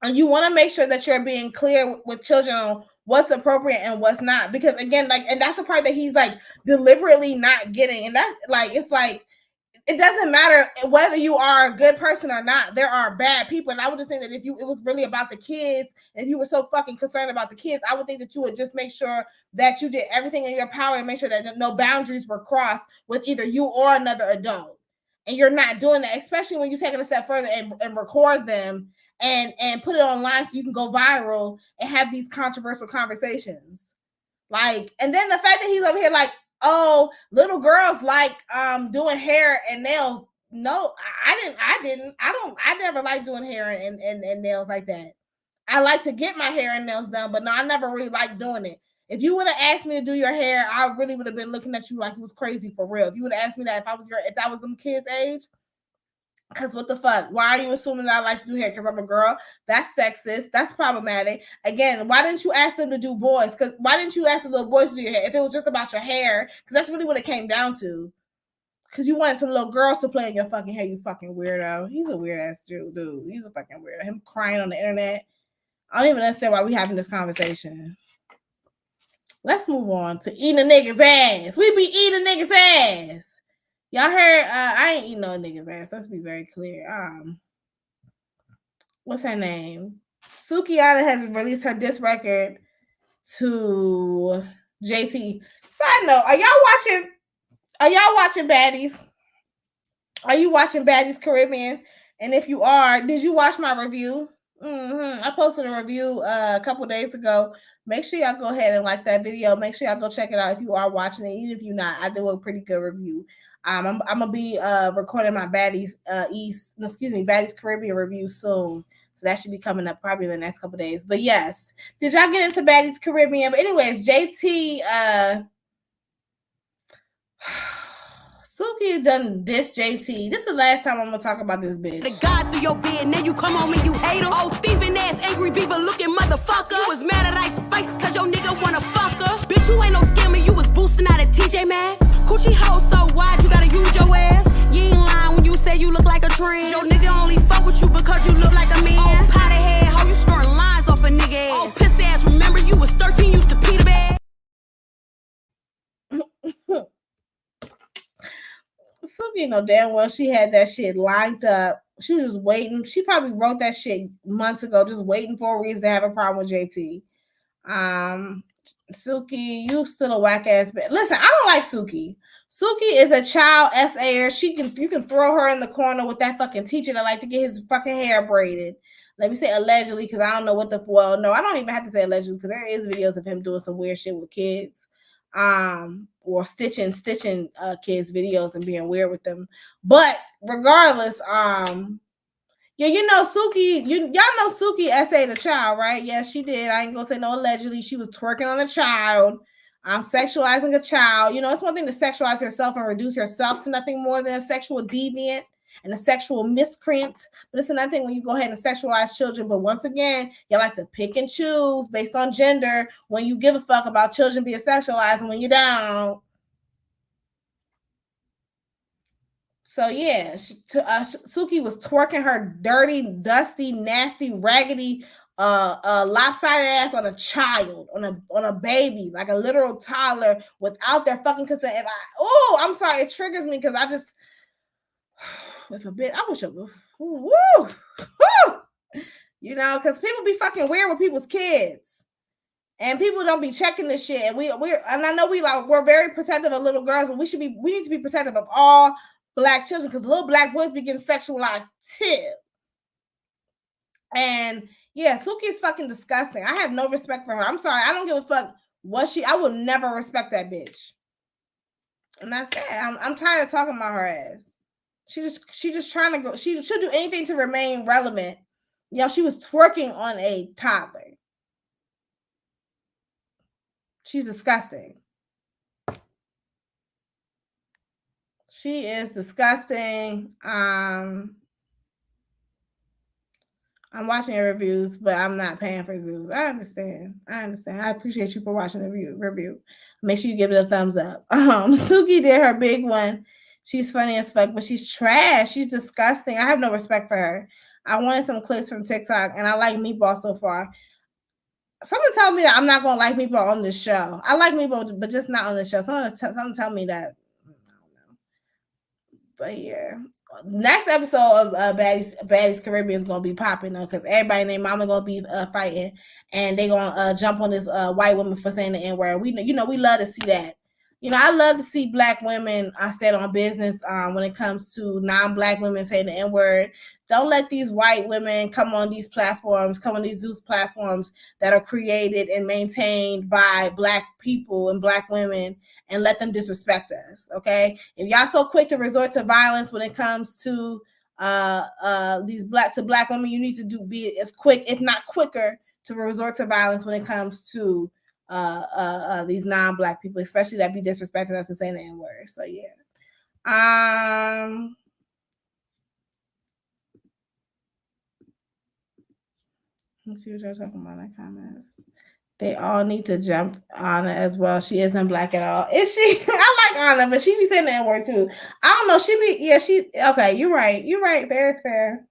And you want to make sure that you're being clear with children on what's appropriate and what's not. Because again, like, and that's the part that he's like deliberately not getting. And that, like, it's like, it doesn't matter whether you are a good person or not. There are bad people. And I would just think that if it was really about the kids, and if you were so fucking concerned about the kids, I would think that you would just make sure that you did everything in your power to make sure that no boundaries were crossed with either you or another adult. And you're not doing that, especially when you take it a step further and record them and put it online so you can go viral and have these controversial conversations. Like, and then the fact that he's over here like, oh, little girls like doing hair and nails. No, I never liked doing hair and nails like that. I like to get my hair and nails done, but no, I never really liked doing it. If you would have asked me to do your hair, I really would have been looking at you like you was crazy for real. If you would have asked me that if I was them kids' age, because what the fuck? Why are you assuming that I like to do hair? Because I'm a girl? That's sexist. That's problematic. Again, why didn't you ask them to do boys? Because why didn't you ask the little boys to do your hair? If it was just about your hair, because that's really what it came down to. Because you wanted some little girls to play in your fucking hair, you fucking weirdo. He's a weird ass dude. He's a fucking weirdo. Him crying on the internet. I don't even understand why we having this conversation. Let's move on to eating a nigga's ass. We be eating nigga's ass. Y'all heard, I ain't eating no nigga's ass. Let's be very clear. What's her name? Suki has released her diss record to JT. Side note, are y'all watching Baddies? Are you watching Baddies Caribbean? And if you are, did you watch my review? I posted a review a couple days ago. Make sure y'all go ahead and like that video. Make sure y'all go check it out if you are watching it. Even if you're not, I do a pretty good review. I'm gonna be recording my Baddies Baddies Caribbean review soon. So that should be coming up probably in the next couple days. But yes, did y'all get into Baddies Caribbean? But anyways, JT Suki done diss JT. This is the last time I'm gonna talk about this bitch. The God through your bed, now you come home and you hate him. Oh, thieving ass, angry beaver looking motherfucker. You was mad at Ice Spice cause your nigga wanna fuck her. Bitch, you ain't no scammer, you was boosting out of TJ Maxx. Coochie hole so wide, you gotta use your ass. You ain't lying when you say you look like a trend. Your nigga only fuck with you because you look like a man. Oh, potty head, how you scoring lines off a nigga ass. Oh, piss ass, remember you was 13, used to pee the bag. Suki know damn well she had that shit lined up. She was just waiting. She probably wrote that shit months ago, just waiting for a reason to have a problem with JT. Suki, you still a whack ass bitch. Listen, I don't like Suki. Suki is a child SAer. You can throw her in the corner with that fucking teacher that like to get his fucking hair braided. Let me say allegedly, because I don't know what no, I don't even have to say allegedly, because there is videos of him doing some weird shit with kids. Or stitching kids videos and being weird with them. But regardless, you know Suki, y'all know Suki essayed a child, right? Yes, she did. I ain't gonna say no allegedly. She was twerking on a child, sexualizing a child. You know, it's one thing to sexualize yourself and reduce yourself to nothing more than a sexual deviant and a sexual miscreant. But it's another thing when you go ahead and sexualize children. But once again, you like to pick and choose based on gender when you give a fuck about children being sexualized and when you don't. So yeah, Suki was twerking her dirty, dusty, nasty, raggedy, lopsided ass on a child, on a baby, like a literal toddler, without their fucking consent. I'm sorry, it triggers me because I just, if a bit, I wish it would, you know, because people be fucking weird with people's kids. And people don't be checking this shit. And and I know we're very protective of little girls, but we need to be protective of all Black children, because little Black boys be getting sexualized too. And yeah, Suki is fucking disgusting. I have no respect for her. I'm sorry. I don't give a fuck I would never respect that bitch. And that's that. I'm tired of talking about her ass. She just trying to go. She should do anything to remain relevant. You know, she was twerking on a toddler. She's disgusting. She is disgusting. I'm watching her reviews, but I'm not paying for Zeus. I understand. I appreciate you for watching the review. Make sure you give it a thumbs up. Suki did her big one. She's funny as fuck, but she's trash. She's disgusting. I have no respect for her. I wanted some clips from TikTok, and I like Meatball so far. Someone tell me that I'm not gonna like Meatball on this show. I like Meatball, but just not on this show. Someone tell me that. I don't know. But yeah, next episode of Baddies Caribbean is gonna be popping though, because everybody and their mama gonna be fighting, and they gonna jump on this white woman for saying the N-word. We love to see that. You know, I love to see Black women stand on business when it comes to non-Black women saying the N-word. Don't let these white women come on these Zeus platforms that are created and maintained by Black people and Black women, and let them disrespect us, okay? If y'all so quick to resort to violence when it comes to these Black women, you need to be as quick, if not quicker, to resort to violence when it comes to these non-Black people, especially that be disrespecting us and saying the N-word. So yeah. Let's see what y'all talking about in the comments. They all need to jump Anna as well. She isn't Black at all. Is she? I like Anna, but she be saying the N-word too. I don't know. Okay, you're right. You're right. Fair is fair.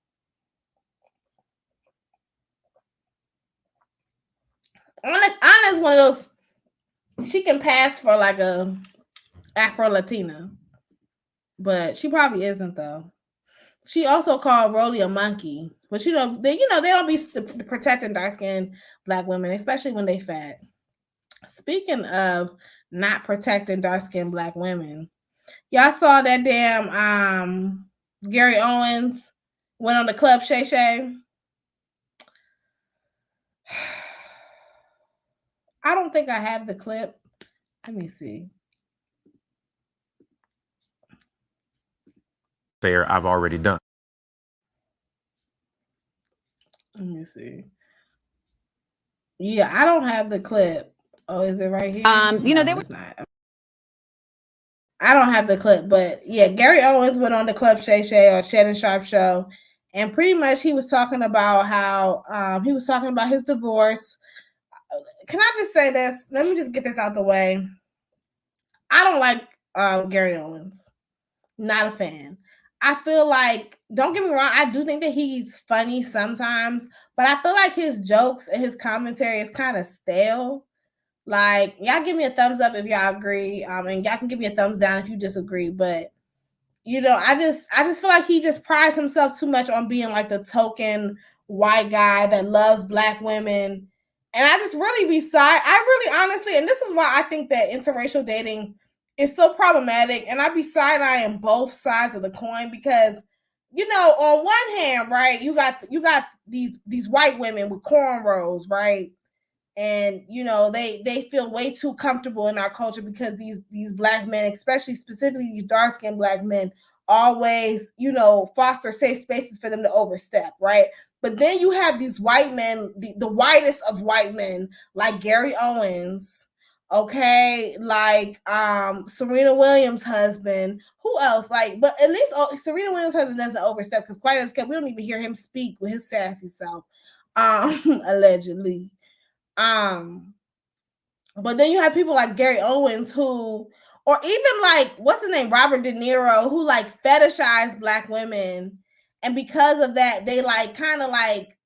Anna's one of those, she can pass for like a Afro-Latina, but she probably isn't though. She also called Rolly a monkey, but they don't be protecting dark-skinned Black women, especially when they fat. Speaking of not protecting dark-skinned Black women, y'all saw that damn Gary Owens went on the Club Shay Shay. I don't think I have the clip. Let me see. There, I've already done. Let me see. Yeah, I don't have the clip. Oh, is it right here? There was not. I don't have the clip, but yeah, Gary Owens went on the Club Shay Shay or Shannon Sharp show, and pretty much he was talking about how he was talking about his divorce. Can I just say this? Let me just get this out the way. I don't like Gary Owens. Not a fan. I feel like, don't get me wrong, I do think that he's funny sometimes, but I feel like his jokes and his commentary is kind of stale. Like, y'all give me a thumbs up if y'all agree, and y'all can give me a thumbs down if you disagree. But I just feel like he just prides himself too much on being like the token white guy that loves black women, and I just really honestly, and this is why I think that interracial dating is so problematic, and I be side-eyeing both sides of the coin because, on one hand, right, you got these white women with cornrows, right? And they feel way too comfortable in our culture because these black men, specifically these dark-skinned black men, always foster safe spaces for them to overstep, right? But then you have these white men, the whitest of white men, like Gary Owens, okay, like Serena Williams' husband. Who else? But at least Serena Williams' husband doesn't overstep, because quite as we don't even hear him speak with his sassy self, allegedly. But then you have people like Gary Owens or even like, what's his name, Robert De Niro, who like fetishize black women, and because of that, they like kind of like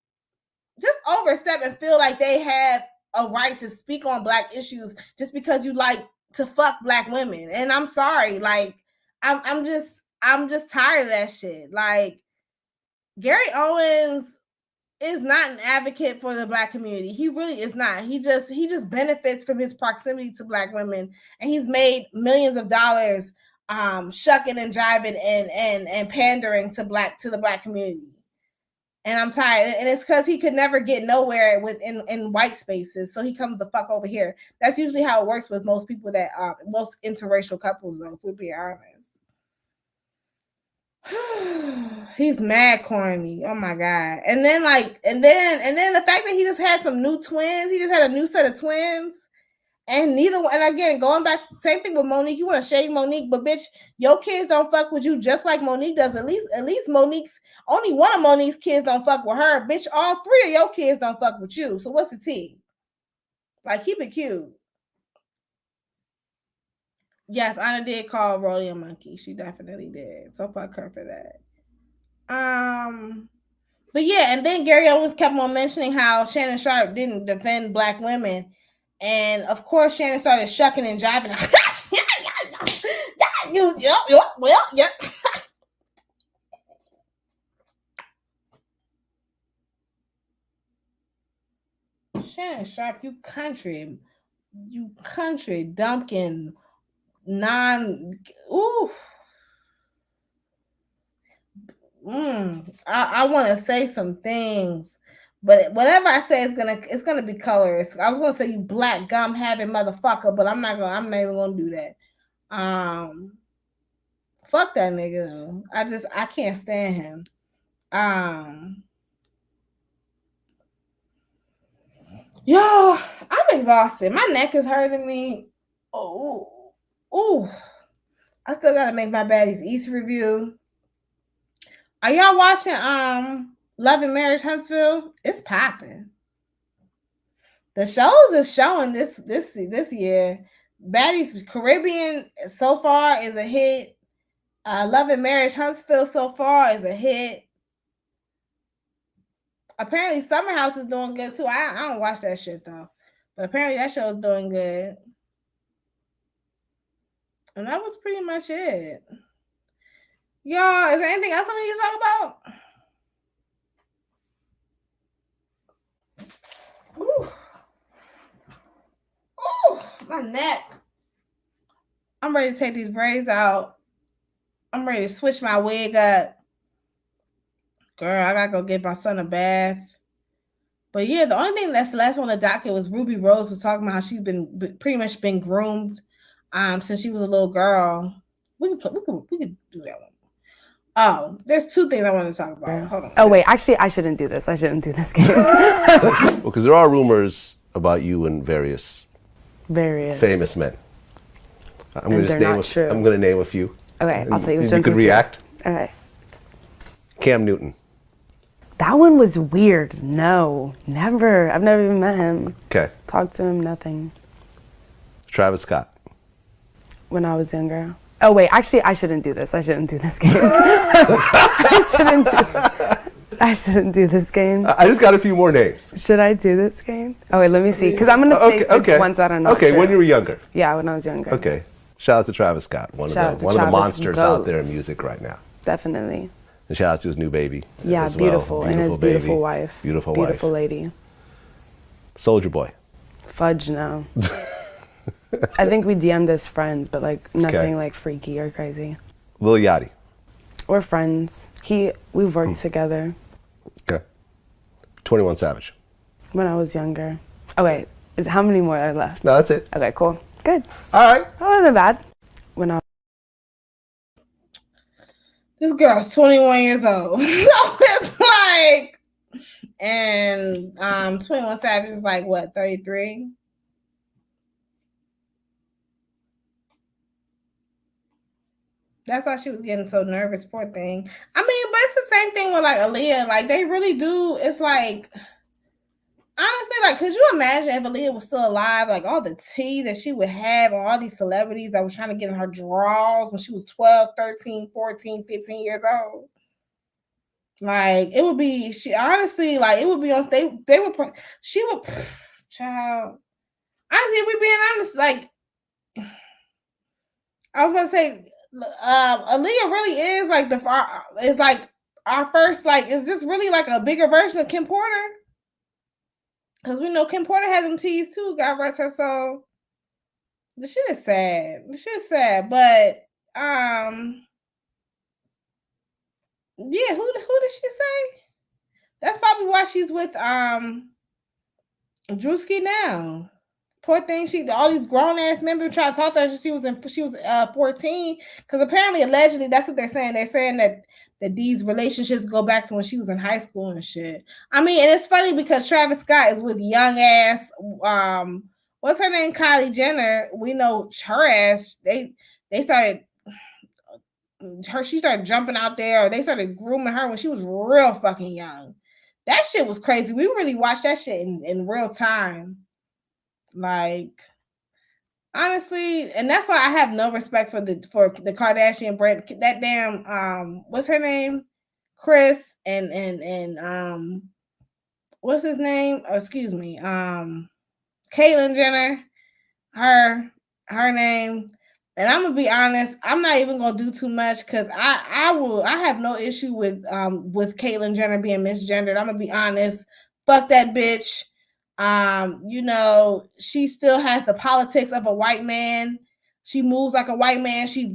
just overstep and feel like they have a right to speak on black issues just because you like to fuck black women. And I'm sorry, like I'm just tired of that shit. Like, Gary Owens is not an advocate for the black community. He really is not. He just benefits from his proximity to black women, and he's made millions of dollars shucking and jiving and pandering to the black community. And I'm tired. And it's because he could never get nowhere in white spaces, so he comes the fuck over here. That's usually how it works with most people that most interracial couples, though, if we're being honest. He's mad corny. Oh my god. And then the fact that he just had some new twins. He just had a new set of twins. And neither one, and again, going back to the same thing with Monique. You want to shade Monique, but bitch, your kids don't fuck with you just like Monique does. At least Monique's, only one of Monique's kids don't fuck with her. Bitch, all three of your kids don't fuck with you. So what's the tea? Like, keep it cute. Yes, Anna did call Rolly a monkey. She definitely did. So fuck her for that. But yeah, and then Gary Owens kept on mentioning how Shannon Sharp didn't defend black women. And of course, Shannon started shucking and jiving. Yep. Shannon Sharp, you country dumpkin, I want to say some things, but whatever I say it's gonna be colorist. I was gonna say you black gum having motherfucker, but I'm not even gonna do that. Fuck that nigga though. I can't stand him. Yo, I'm exhausted. My neck is hurting me. Oh, I still gotta make my Baddies East review. Are y'all watching Love and Marriage Huntsville? It's popping. The shows is showing this year. Baddies Caribbean so far is a hit. Love and Marriage Huntsville so far is a hit. Apparently Summer House is doing good too. I don't watch that shit though. But apparently that show is doing good. And that was pretty much it. Y'all, is there anything else we need to talk about? Ooh, my neck. I'm ready to take these braids out. I'm ready to switch my wig up. Girl, I gotta go get my son a bath. But yeah, the only thing that's left on the docket was Ruby Rose was talking about how she's been pretty much been groomed since she was a little girl. We could do that one. Oh, there's two things I want to talk about. Hold on. Oh wait, actually, I shouldn't do this. I shouldn't do this game. Well, because there are rumors about you and various famous men. I'm going to name a few. Okay, I'll tell you. You could react. Okay. Cam Newton. That one was weird. No, never. I've never even met him. Okay. Talked to him, nothing. Travis Scott. When I was younger. Oh wait, actually, I shouldn't do this. I shouldn't do this game. I shouldn't do this game. I just got a few more names. Should I do this game? Oh wait, let me see. Because I'm gonna say the ones that are not true. When you were younger. Yeah, when I was younger. Okay. Shout out to Travis Scott, one of the monsters out there in music right now. Definitely. And shout out to his new baby. Yeah, as beautiful. Well. And his beautiful wife. Beautiful lady. Soldier Boy. Fudge, no. I think we DM'd as friends, but like nothing like freaky or crazy. Lil Yachty. We're friends. We've worked together. Okay. 21 Savage. When I was younger. Oh wait, how many more are left? No, that's it. Okay, cool. Good. All right. That wasn't bad. This girl's 21 years old. So it's like, and 21 Savage is like what, 33? That's why she was getting so nervous, poor thing. I mean, but it's the same thing with like Aaliyah. Like they really do. It's like, honestly, like, could you imagine if Aaliyah was still alive? Like all the tea that she would have on all these celebrities that was trying to get in her drawers when she was 12, 13, 14, 15 years old. Like it would be, she honestly, like it would be on, they would, she would, child. Honestly, if we're being honest, like, I was going to say, Aaliyah really is like is like our first, like, is this really like a bigger version of Kim Porter? Because we know Kim Porter had them teas too, God rest her soul. The shit is sad. But yeah, who did she say? That's probably why she's with Drewski now. Poor thing, all these grown ass men been trying to talk to her. She was 14, because apparently, allegedly, that's what they're saying. They're saying that these relationships go back to when she was in high school and shit. I mean, and it's funny because Travis Scott is with young ass what's her name, Kylie Jenner. We know her ass. They started she started jumping out there, or they started grooming her when she was real fucking young. That shit was crazy. We really watched that shit in real time. Like, honestly, and that's why I have no respect for the Kardashian brand. That damn what's her name? Chris and what's his name? Oh, excuse me. Caitlyn Jenner. Her name. And I'm gonna be honest, I'm not even gonna do too much because I have no issue with Caitlyn Jenner being misgendered. I'm gonna be honest. Fuck that bitch. You know, she still has the politics of a white man. She moves like a white man. She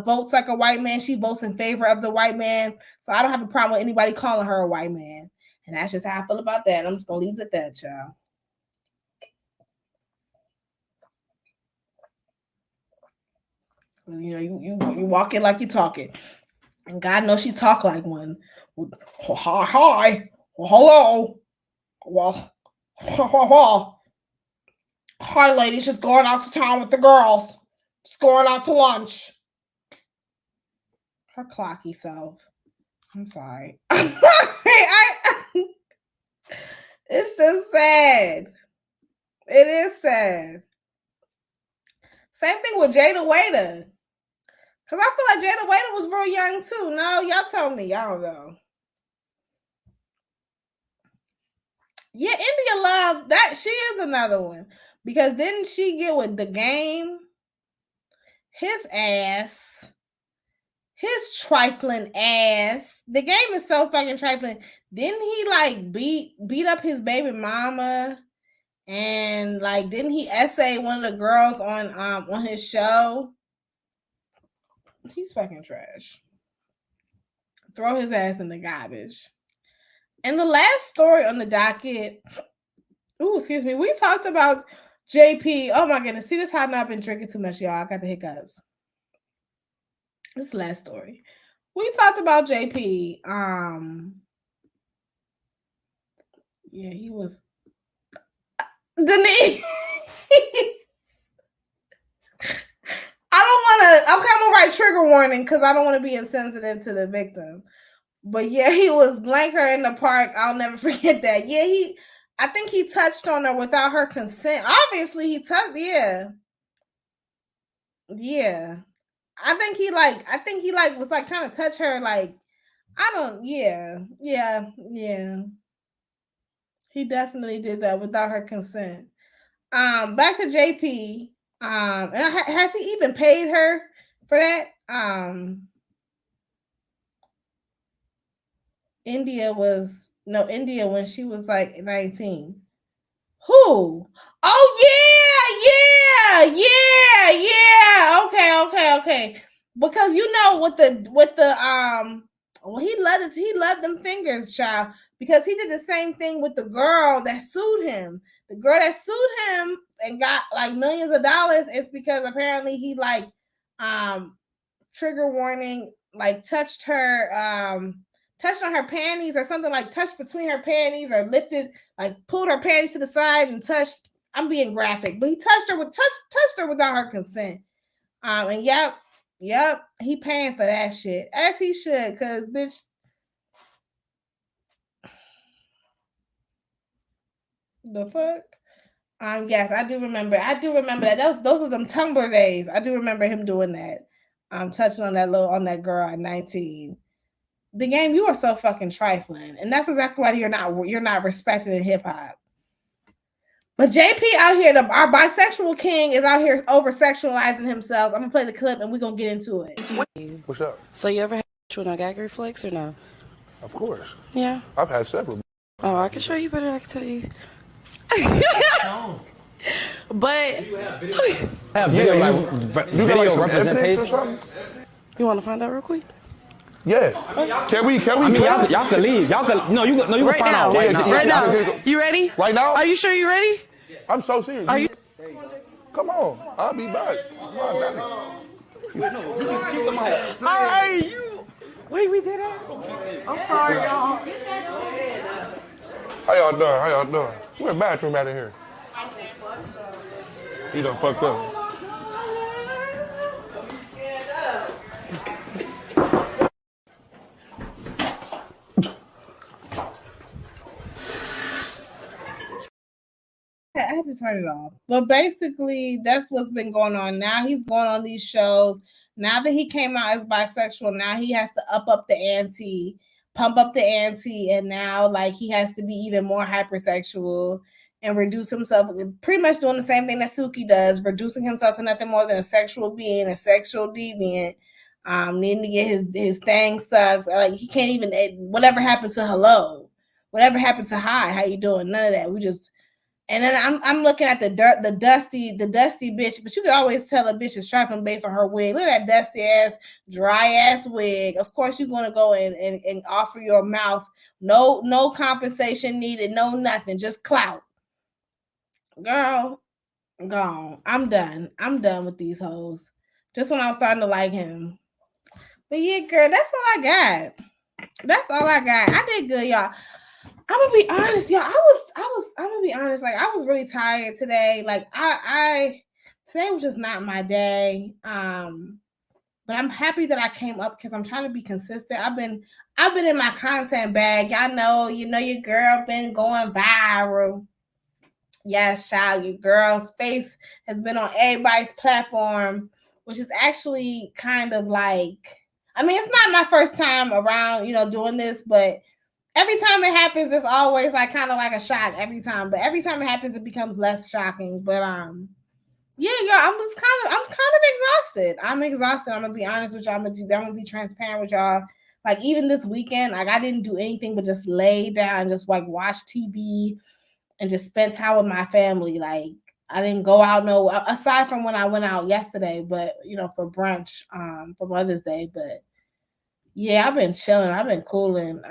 votes like a white man. She votes in favor of the white man. So I don't have a problem with anybody calling her a white man. And that's just how I feel about that. I'm just gonna leave it at that, y'all. You know, you walk it like you talking, and God knows she talk like one. Hi, hello, well. Hi, ladies, just going out to town with the girls. Just going out to lunch. Her clocky self. I'm sorry. It's just sad. It is sad. Same thing with Jada Waiter. Because I feel like Jada Waiter was real young too. No, y'all tell me. Y'all don't know. Yeah, India Love, that she is another one. Because didn't she get with The Game? His ass. His trifling ass. The Game is so fucking trifling. Didn't he like beat up his baby mama? And like, didn't he essay one of the girls on his show? He's fucking trash. throw his ass in the garbage. And the last story on the docket, excuse me, we talked about JP. Oh my goodness, see, this is how I've been drinking too much, y'all. I got the hiccups. This is the last story. We talked about JP. Yeah, he was Denise. I'm gonna write trigger warning because I don't want to be insensitive to the victim. But yeah, he was blank her in the park. I'll never forget that. Yeah, I think he touched on her without her consent. Obviously, he touched. Yeah. I think he was like trying to touch her. Like, yeah. He definitely did that without her consent. Back to JP. And has he even paid her for that? India when she was like 19. Who? Oh yeah. Okay. Because you know with the well, he loved them fingers, child, because he did the same thing with the girl that sued him. The girl that sued him and got like millions of dollars is because apparently he like trigger warning, like touched on her panties or something, like touched between her panties or lifted, like pulled her panties to the side and touched. I'm being graphic, but he touched her without her consent. And yep, he paying for that shit, as he should, cause bitch. The fuck? Yes, I do remember that. Those are them Tumblr days. I do remember him doing that. Touching on that girl at 19. The game, you are so fucking trifling, and that's exactly why you're not respected in hip hop. But JP out here, our bisexual king is out here over sexualizing himself. I'm gonna play the clip and we're gonna get into it. What's up? So you ever had with no gag reflex or no? Of course. Yeah. I've had several. Oh, I can show you better. I can tell you. But have video, video representation. You want to find out real quick? Yes. Can we? I mean, y'all can leave. Y'all can. No, you can right find now. out right now. Right now. You ready? Right now? Are you sure you ready? I'm so serious. Are you? Come on. I'll be back. Hey, you. Wait, we did it. I'm sorry, y'all. How y'all doing? Where's the bathroom out of here? He done fucked up. I had to turn it off. But basically, that's what's been going on. Now he's going on these shows. Now that he came out as bisexual, now he has to pump up the ante, and now like he has to be even more hypersexual and reduce himself, pretty much doing the same thing that Suki does, reducing himself to nothing more than a sexual being, a sexual deviant, needing to get his thing sucked. Like he can't even, whatever happened to hello, whatever happened to hi, how you doing? None of that. And then I'm looking at the dusty bitch, but you can always tell a bitch is trifling based on her wig. Look at that dusty ass, dry ass wig. Of course you're gonna go and offer your mouth. No compensation needed, no nothing, just clout. Girl, gone. I'm done with these hoes. Just when I was starting to like him. But yeah, girl, that's all I got. I did good, y'all. I'm gonna be honest, y'all. I'm gonna be honest. Like, I was really tired today. Like, today was just not my day. But I'm happy that I came up because I'm trying to be consistent. I've been in my content bag. Y'all know, your girl been going viral. Yes, child, your girl's face has been on everybody's platform, which is actually kind of like, I mean, it's not my first time around, doing this, but every time it happens, it's always like kind of like a shock every time. But every time it happens, it becomes less shocking. But yeah, girl, I'm kind of exhausted. I'm exhausted. I'm gonna be honest with y'all. I'm gonna be transparent with y'all. Like even this weekend, like I didn't do anything but just lay down and just like watch TV and just spend time with my family. Like I didn't go out aside from when I went out yesterday, but for brunch for Mother's Day. But Yeah, I've been chilling. I've been cooling.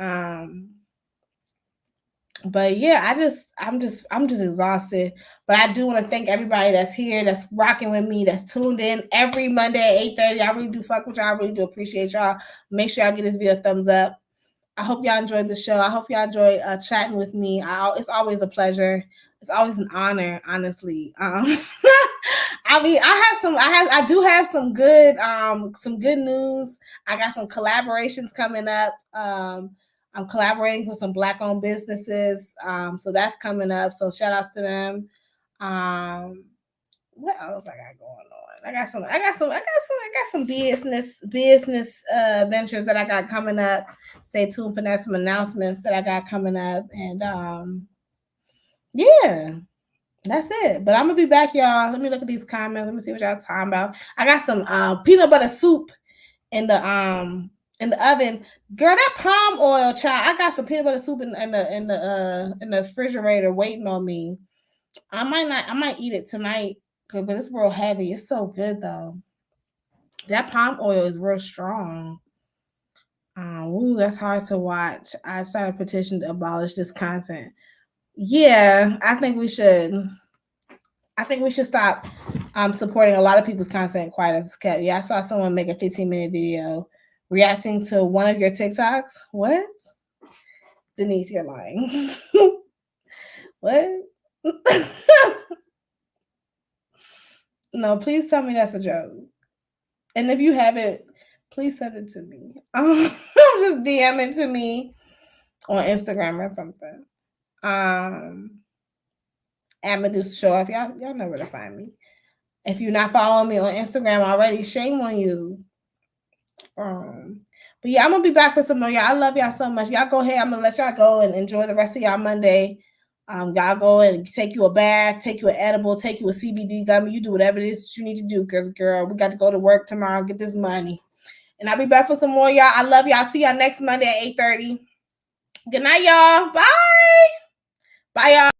But yeah, I'm just exhausted. But I do want to thank everybody that's here, that's rocking with me, that's tuned in every Monday at 8:30. I really do fuck with y'all. I really do appreciate y'all. Make sure y'all give this video a thumbs up. I hope y'all enjoyed the show. I hope y'all enjoy chatting with me. It's always a pleasure. It's always an honor, honestly. I do have some good news. I got some collaborations coming up. I'm collaborating with some Black-owned businesses. So that's coming up. So shout outs to them. What else I got going on? I got some business ventures that I got coming up. Stay tuned for that. Some announcements that I got coming up. And yeah, that's it. But I'm gonna be back, y'all. Let me look at these comments. Let me see what y'all talking about. I got some peanut butter soup in the oven. Girl, that palm oil, child. I got some peanut butter soup in the refrigerator waiting on me. I might eat it tonight, but it's real heavy. It's so good though. That palm oil is real strong. Ooh, that's hard to watch. I started a petition to abolish this content. Yeah, I think we should stop supporting a lot of people's content quite as kept. Yeah, I saw someone make a 15-minute video reacting to one of your TikToks. What? Denise, you're lying. What? No, please tell me that's a joke. And if you have it, please send it to me. Just DM it to me on Instagram or something. At Medusa Show Off. Y'all know where to find me. If you're not following me on Instagram already, shame on you. But yeah, I'm gonna be back for some more. Y'all, I love y'all so much. Y'all go ahead. I'm gonna let y'all go and enjoy the rest of y'all Monday. Y'all go and take you a bath, take you an edible, take you a CBD gummy. You do whatever it is that you need to do, because girl, we got to go to work tomorrow, get this money. And I'll be back for some more, y'all. I love y'all. See y'all next Monday at 8:30. Good night, y'all. Bye. Bye, y'all.